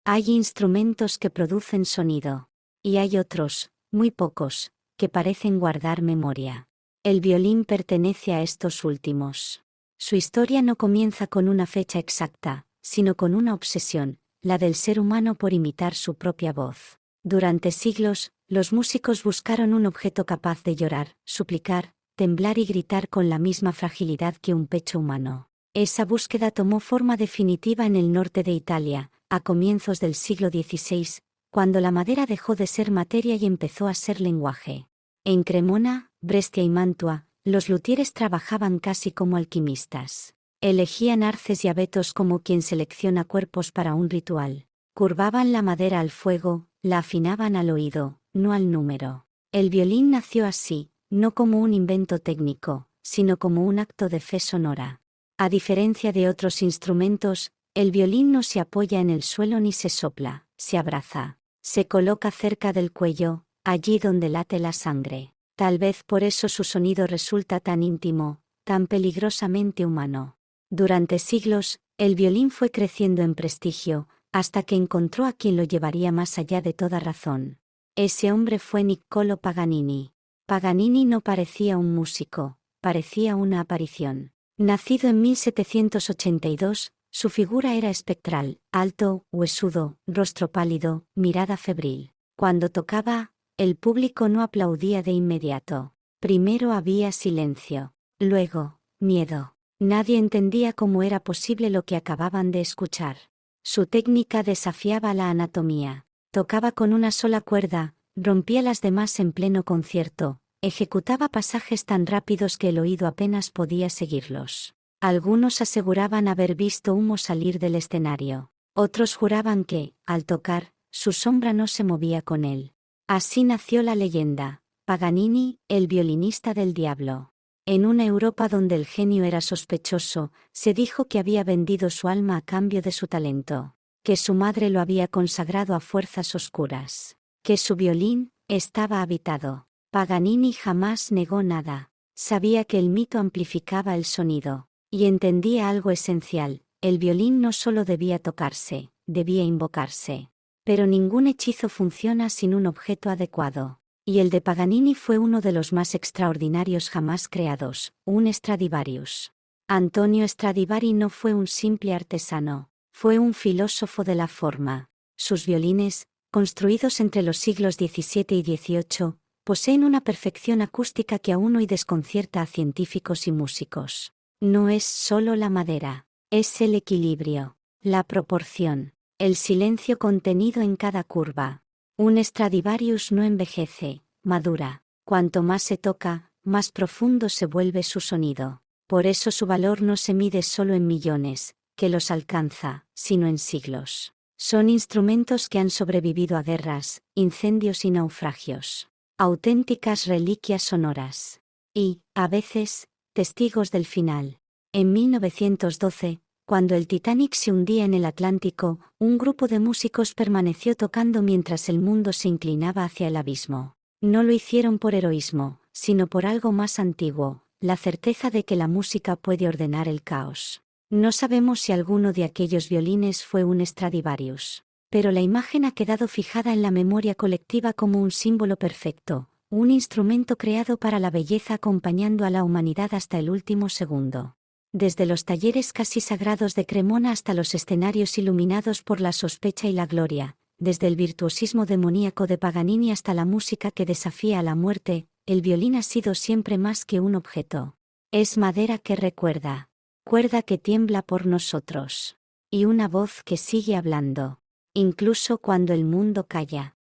Hay instrumentos que producen sonido. Y hay otros, muy pocos, que parecen guardar memoria. El violín pertenece a estos últimos. Su historia no comienza con una fecha exacta, sino con una obsesión, la del ser humano por imitar su propia voz. Durante siglos, los músicos buscaron un objeto capaz de llorar, suplicar, temblar y gritar con la misma fragilidad que un pecho humano. Esa búsqueda tomó forma definitiva en el norte de Italia, a comienzos del siglo XVI, cuando la madera dejó de ser materia y empezó a ser lenguaje. En Cremona, Brescia y Mantua, los luthieres trabajaban casi como alquimistas. Elegían arces y abetos como quien selecciona cuerpos para un ritual. Curvaban la madera al fuego, la afinaban al oído, no al número. El violín nació así, no como un invento técnico, sino como un acto de fe sonora. A diferencia de otros instrumentos, el violín no se apoya en el suelo ni se sopla, se abraza. Se coloca cerca del cuello, allí donde late la sangre. Tal vez por eso su sonido resulta tan íntimo, tan peligrosamente humano. Durante siglos, el violín fue creciendo en prestigio, hasta que encontró a quien lo llevaría más allá de toda razón. Ese hombre fue Niccolò Paganini. Paganini no parecía un músico, parecía una aparición. Nacido en 1782, su figura era espectral, alto, huesudo, rostro pálido, mirada febril. Cuando tocaba, el público no aplaudía de inmediato. Primero había silencio. Luego, miedo. Nadie entendía cómo era posible lo que acababan de escuchar. Su técnica desafiaba la anatomía. Tocaba con una sola cuerda, rompía las demás en pleno concierto, ejecutaba pasajes tan rápidos que el oído apenas podía seguirlos. Algunos aseguraban haber visto humo salir del escenario. Otros juraban que, al tocar, su sombra no se movía con él. Así nació la leyenda: Paganini, el violinista del diablo. En una Europa donde el genio era sospechoso, se dijo que había vendido su alma a cambio de su talento, que su madre lo había consagrado a fuerzas oscuras, que su violín estaba habitado. Paganini jamás negó nada. Sabía que el mito amplificaba el sonido, y entendía algo esencial: el violín no solo debía tocarse, debía invocarse. Pero ningún hechizo funciona sin un objeto adecuado. Y el de Paganini fue uno de los más extraordinarios jamás creados, un Stradivarius. Antonio Stradivari no fue un simple artesano, fue un filósofo de la forma. Sus violines, construidos entre los siglos XVII y XVIII, poseen una perfección acústica que aún hoy desconcierta a científicos y músicos. No es solo la madera, es el equilibrio, la proporción, el silencio contenido en cada curva. Un Stradivarius no envejece, madura. Cuanto más se toca, más profundo se vuelve su sonido. Por eso su valor no se mide solo en millones, que los alcanza, sino en siglos. Son instrumentos que han sobrevivido a guerras, incendios y naufragios. Auténticas reliquias sonoras. Y, a veces, testigos del final. En 1912, cuando el Titanic se hundía en el Atlántico, un grupo de músicos permaneció tocando mientras el mundo se inclinaba hacia el abismo. No lo hicieron por heroísmo, sino por algo más antiguo: la certeza de que la música puede ordenar el caos. No sabemos si alguno de aquellos violines fue un Stradivarius, pero la imagen ha quedado fijada en la memoria colectiva como un símbolo perfecto, un instrumento creado para la belleza acompañando a la humanidad hasta el último segundo. Desde los talleres casi sagrados de Cremona hasta los escenarios iluminados por la sospecha y la gloria, desde el virtuosismo demoníaco de Paganini hasta la música que desafía a la muerte, el violín ha sido siempre más que un objeto. Es madera que recuerda, cuerda que tiembla por nosotros, y una voz que sigue hablando, incluso cuando el mundo calla.